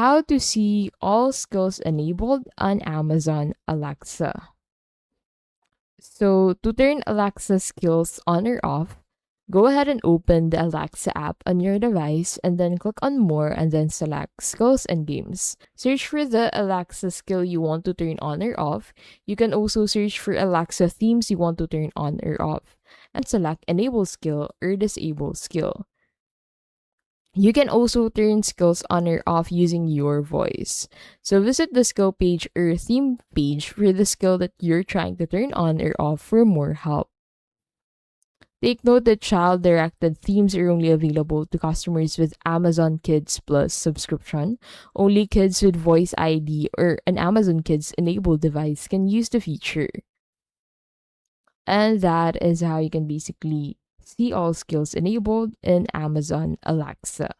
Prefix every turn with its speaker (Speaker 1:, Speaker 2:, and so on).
Speaker 1: How to see all skills enabled on Amazon Alexa. So, to turn Alexa skills on or off, go ahead and open the Alexa app on your device and then click on More and then select Skills and Games. Search for the Alexa skill you want to turn on or off. You can also search for Alexa themes you want to turn on or off and select Enable Skill or Disable Skill. You can also turn skills on or off using your voice. So visit the skill page or theme page for the skill that you're trying to turn on or off for more help. Take note that child directed themes are only available to customers with Amazon Kids Plus subscription. Only kids with Voice ID or an Amazon Kids enabled device can use the feature. And that is how you can basically see all skills enabled in Amazon Alexa.